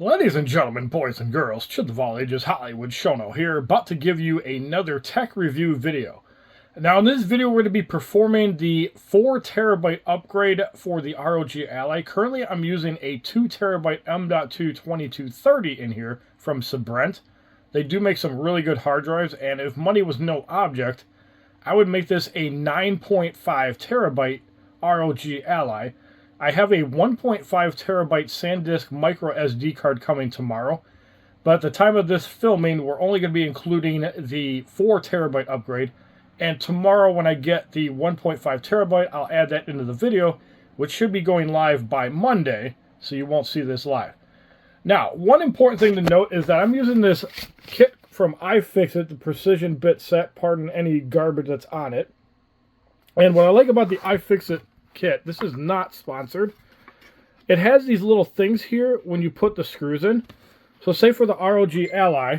Ladies and gentlemen, boys and girls, children of all ages, HollywoodShono here, about to give you another tech review video. Now in this video we're going to be performing the 4TB upgrade for the ROG Ally. Currently I'm using a 2TB M.2 2230 in here from Sabrent. They do make some really good hard drives, and if money was no object, I would make this a 9.5TB ROG Ally. I have a 1.5 terabyte SanDisk micro SD card coming tomorrow, but at the time of this filming, we're only going to be including the 4 terabyte upgrade, and tomorrow when I get the 1.5 terabyte, I'll add that into the video, which should be going live by Monday, so you won't see this live. Now, one important thing to note is that I'm using this kit from iFixit, the Precision Bit Set, pardon any garbage that's on it. And what I like about the iFixit kit, this is not sponsored, it has these little things here when you put the screws in. So say for the ROG Ally,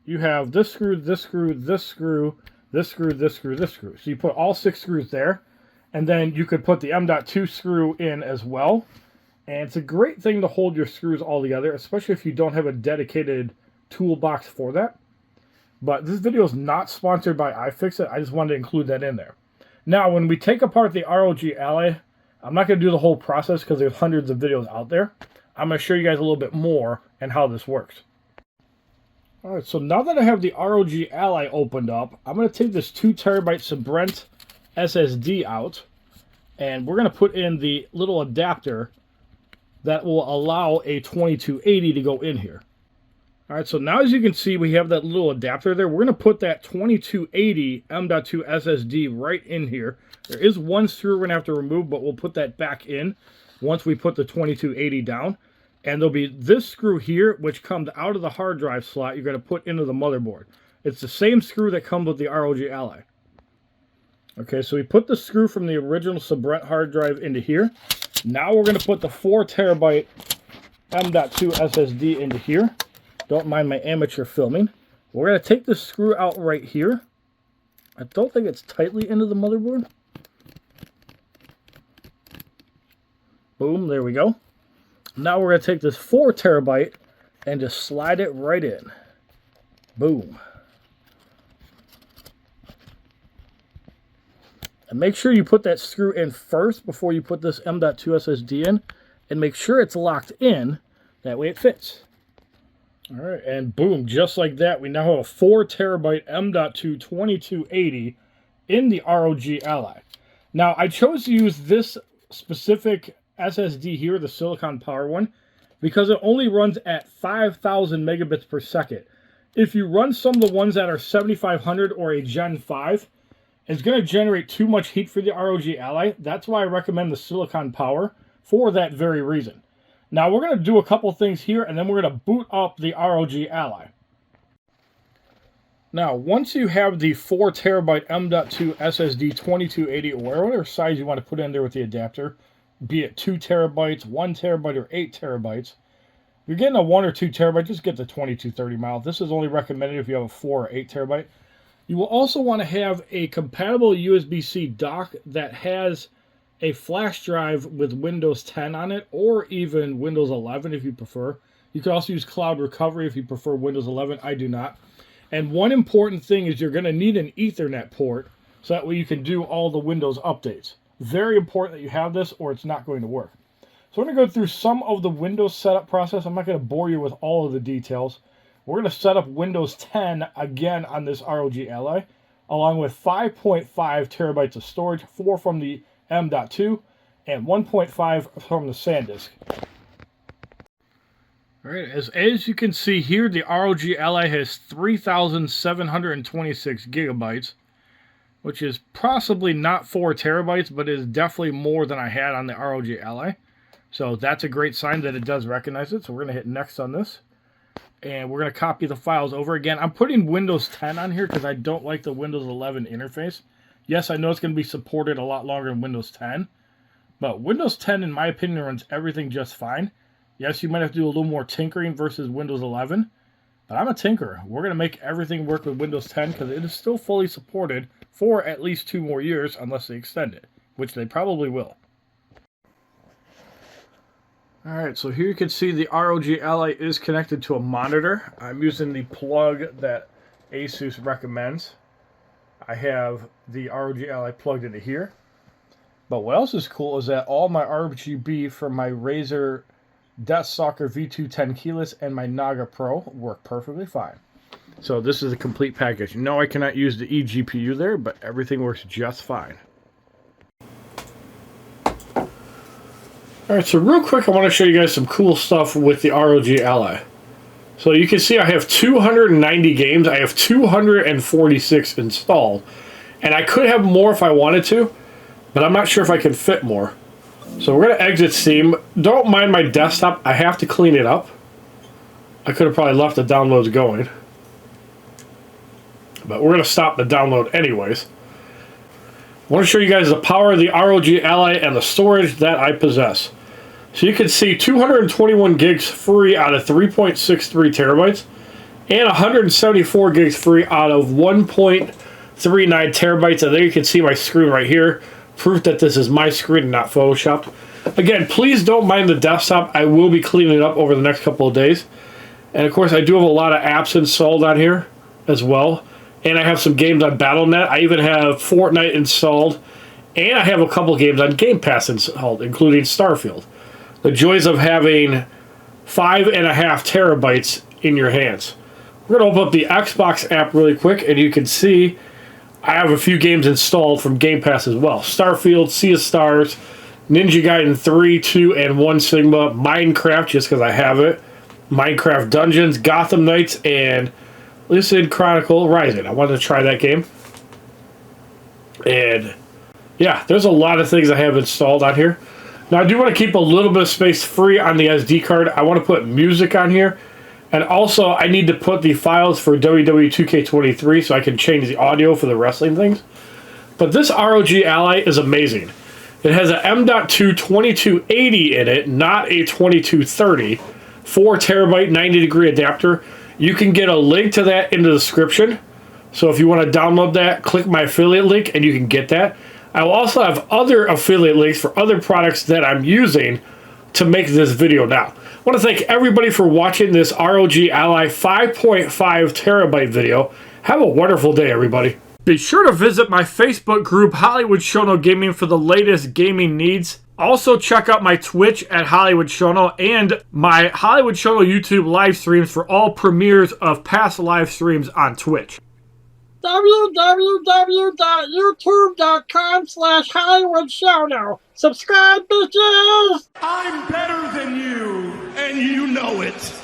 you have this screw, this screw, this screw, this screw, this screw, this screw. So you put all 6 screws there, and then you could put the M.2 screw in as well. And it's a great thing to hold your screws all together, especially if you don't have a dedicated toolbox for that. But this video is not sponsored by iFixit. I just wanted to include that in there. Now, when we take apart the ROG Ally, I'm not going to do the whole process because there's hundreds of videos out there. I'm going to show you guys a little bit more and how this works. Alright, so now that I have the ROG Ally opened up, I'm going to take this 2 terabyte Sabrent SSD out, and we're going to put in the little adapter that will allow a 2280 to go in here. Alright, so now as you can see, we have that little adapter there. We're going to put that 2280 M.2 SSD right in here. There is one screw we're going to have to remove, but we'll put that back in once we put the 2280 down. And there'll be this screw here, which comes out of the hard drive slot you're going to put into the motherboard. It's the same screw that comes with the ROG Ally. Okay, so we put the screw from the original Sabrent hard drive into here. Now we're going to put the 4 terabyte M.2 SSD into here. Don't mind my amateur filming. We're going to take this screw out right here. I don't think it's tightly into the motherboard. Boom, there we go. Now we're going to take this 4 terabyte and just slide it right in. Boom. And make sure you put that screw in first before you put this M.2 SSD in. And make sure it's locked in. That way it fits. Alright, and boom, just like that, we now have a 4 terabyte M.2 2280 in the ROG Ally. Now, I chose to use this specific SSD here, the silicon power one, because it only runs at 5,000 megabits per second. If you run some of the ones that are 7500 or a Gen 5, it's going to generate too much heat for the ROG Ally. That's why I recommend the silicon power for that very reason. Now we're going to do a couple things here, and then we're going to boot up the ROG Ally. Now, once you have the 4 terabyte M.2 SSD 2280, or whatever size you want to put in there with the adapter, be it 2 terabytes, 1 terabyte, or 8 terabytes, if you're getting a 1 or 2 terabyte, just get the 2230 model. This is only recommended if you have a 4 or 8 terabyte. You will also want to have a compatible USB-C dock that has a flash drive with Windows 10 on it, or even Windows 11 if you prefer. You can also use Cloud Recovery if you prefer Windows 11. I do not. And one important thing is you're going to need an Ethernet port, so that way you can do all the Windows updates. Very important that you have this, or it's not going to work. So we're going to go through some of the Windows setup process. I'm not going to bore you with all of the details. We're going to set up Windows 10 again on this ROG Ally, along with 5.5 terabytes of storage, 4 from the M.2 and 1.5 from the SanDisk. Alright, as you can see here, the ROG Ally has 3,726 gigabytes, which is possibly not 4 terabytes, but is definitely more than I had on the ROG Ally. So that's a great sign that it does recognize it. So we're going to hit next on this. And we're going to copy the files over again. I'm putting Windows 10 on here because I don't like the Windows 11 interface. Yes, I know it's going to be supported a lot longer than Windows 10, but Windows 10, in my opinion, runs everything just fine. Yes, you might have to do a little more tinkering versus Windows 11, but I'm a tinkerer. We're going to make everything work with Windows 10 because it is still fully supported for at least 2 more years unless they extend it, which they probably will. Alright, so here you can see the ROG Ally is connected to a monitor. I'm using the plug that Asus recommends. I have the ROG Ally plugged into here. But what else is cool is that all my RGB from my Razer Deathstalker V2 10 keyless and my Naga Pro work perfectly fine. So this is a complete package. No, I cannot use the eGPU there, but everything works just fine. Alright, so real quick I want to show you guys some cool stuff with the ROG Ally. So you can see I have 290 games. I have 246 installed. And I could have more if I wanted to, but I'm not sure if I can fit more. So we're going to exit Steam. Don't mind my desktop. I have to clean it up. I could have probably left the downloads going. But we're going to stop the download anyways. I want to show you guys the power of the ROG Ally and the storage that I possess. So you can see 221 gigs free out of 3.63 terabytes and 174 gigs free out of 1.39 terabytes. And there you can see my screen right here. Proof that this is my screen and not photoshopped. Again, please don't mind the desktop. I will be cleaning it up over the next couple of days. And of course, I do have a lot of apps installed on here as well. And I have some games on Battle.net. I even have Fortnite installed. And I have a couple games on Game Pass installed, including Starfield. The joys of having 5.5 terabytes in your hands. We're going to open up the Xbox app really quick, and you can see I have a few games installed from Game Pass as well. Starfield, Sea of Stars, Ninja Gaiden 3, 2, and 1 Sigma, Minecraft, just because I have it, Minecraft Dungeons, Gotham Knights, and Lucid Chronicle Rising. I wanted to try that game. And yeah, there's a lot of things I have installed on here. Now I do want to keep a little bit of space free on the SD card. I want to put music on here. And also I need to put the files for WWE 2K23 so I can change the audio for the wrestling things. But this ROG Ally is amazing. It has an M.2 2280 in it, not a 2230. 4 terabyte 90 degree adapter. You can get a link to that in the description. So if you want to download that, click my affiliate link and you can get that. I will also have other affiliate links for other products that I'm using to make this video now. I want to thank everybody for watching this ROG Ally 5.5 terabyte video. Have a wonderful day, everybody. Be sure to visit my Facebook group, HollywoodShono Gaming, for the latest gaming needs. Also, check out my Twitch at HollywoodShono and my HollywoodShono YouTube live streams for all premieres of past live streams on Twitch. www.youtube.com/HollywoodShono. Subscribe, bitches! I'm better than you, and you know it.